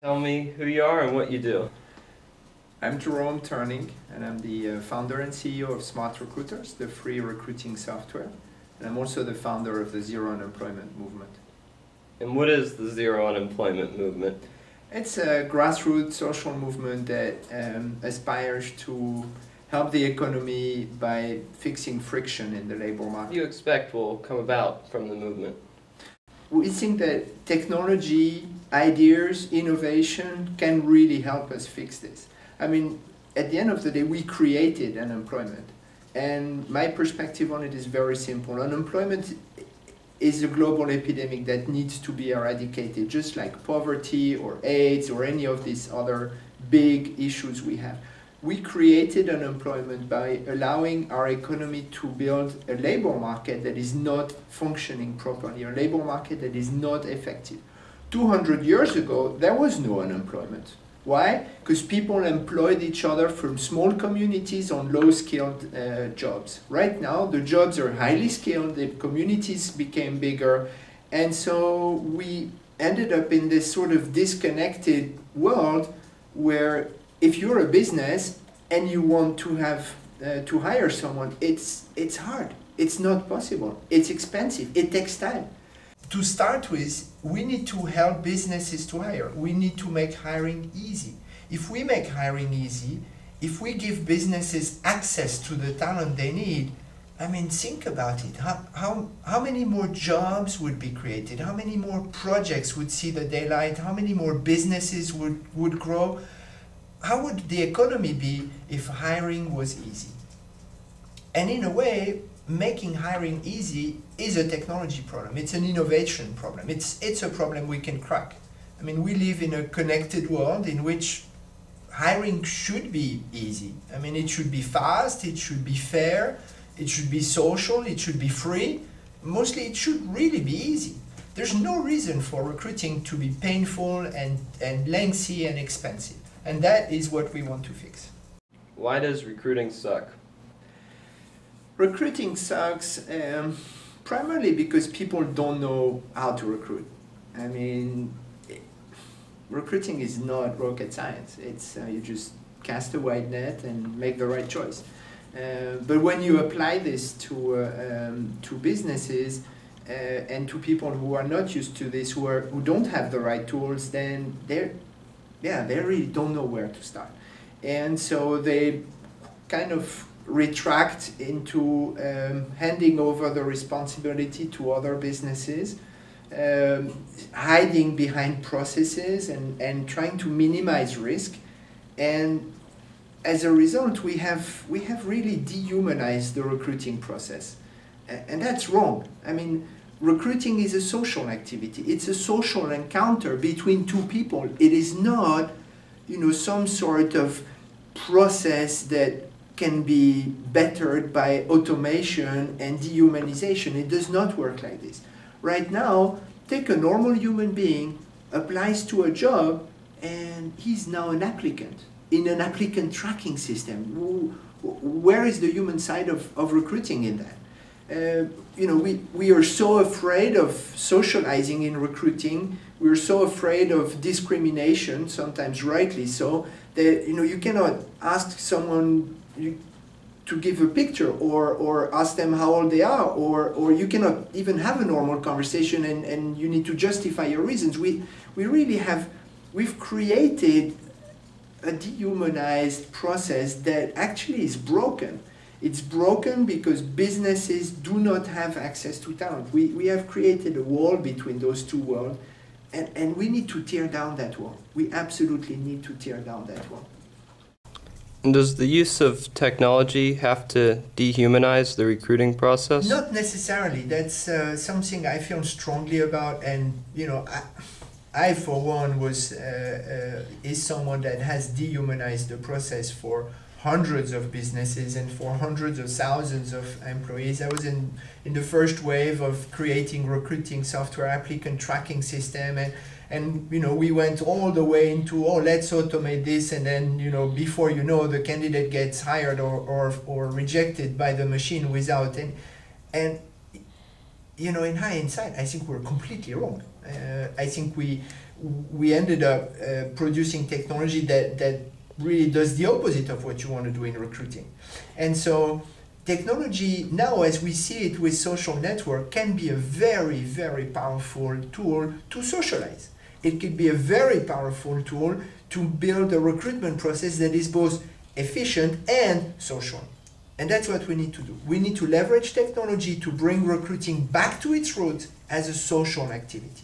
Tell me who you are and what you do. I'm Jerome Ternynck, and I'm the founder and CEO of SmartRecruiters, the free recruiting software. And I'm also the founder of the Zero Unemployment Movement. And what is the Zero Unemployment Movement? It's a grassroots social movement that aspires to help the economy by fixing friction in the labor market. What do you expect will come about from the movement? We think that technology, ideas, innovation can really help us fix this. I mean, at the end of the day, we created unemployment. And my perspective on it is very simple. Unemployment is a global epidemic that needs to be eradicated, just like poverty or AIDS or any of these other big issues we have. We created unemployment by allowing our economy to build a labor market that is not functioning properly, a labor market that is not effective. 200 years ago, there was no unemployment. Why? Because people employed each other from small communities on low-skilled jobs. Right now, the jobs are highly skilled, the communities became bigger, and so we ended up in this sort of disconnected world where if you're a business and you want to have to hire someone, it's hard. It's not possible. It's expensive. It takes time. To start with, we need to help businesses to hire. We need to make hiring easy. If we make hiring easy, if we give businesses access to the talent they need, I mean, think about it. How many more jobs would be created? How many more projects would see the daylight? How many more businesses would grow? How would the economy be if hiring was easy? And in a way, making hiring easy is a technology problem. It's an innovation problem. It's a problem we can crack. I mean, we live in a connected world in which hiring should be easy. I mean, it should be fast, it should be fair, it should be social, it should be free. Mostly, it should really be easy. There's no reason for recruiting to be painful and lengthy and expensive. And that is what we want to fix. Why does recruiting suck? Recruiting sucks primarily because people don't know how to recruit. I mean, recruiting is not rocket science. It's you just cast a wide net and make the right choice. But when you apply this to businesses and to people who are not used to this, who don't have the right tools, then they really don't know where to start. And so they kind of retract into handing over the responsibility to other businesses, hiding behind processes and trying to minimize risk. And as a result, we have really dehumanized the recruiting process. And that's wrong. I mean, recruiting is a social activity. It's a social encounter between two people. It is not, some sort of process that can be bettered by automation and dehumanization. It does not work like this. Right now, take a normal human being, applies to a job, and he's now an applicant in an applicant tracking system. Where is the human side of recruiting in that? We are so afraid of socializing in recruiting. We're so afraid of discrimination, sometimes rightly so, that you cannot ask someone to give a picture or ask them how old they are, or you cannot even have a normal conversation and you need to justify your reasons. We've created a dehumanized process that actually is broken. It's broken because businesses do not have access to talent. We have created a wall between those two worlds, and we need to tear down that wall. We absolutely need to tear down that wall. And does the use of technology have to dehumanize the recruiting process? Not necessarily. That's something I feel strongly about, and I for one is someone that has dehumanized the process for hundreds of businesses and for hundreds of thousands of employees. I was in the first wave of creating recruiting software applicant tracking system, and we went all the way into, let's automate this, and then before the candidate gets hired or rejected by the machine without in hindsight, I think we're completely wrong. I think we we ended up producing technology that really does the opposite of what you want to do in recruiting. And so technology now, as we see it with social network, can be a very, very powerful tool to socialize. It could be a very powerful tool to build a recruitment process that is both efficient and social. And that's what we need to do. We need to leverage technology to bring recruiting back to its roots as a social activity.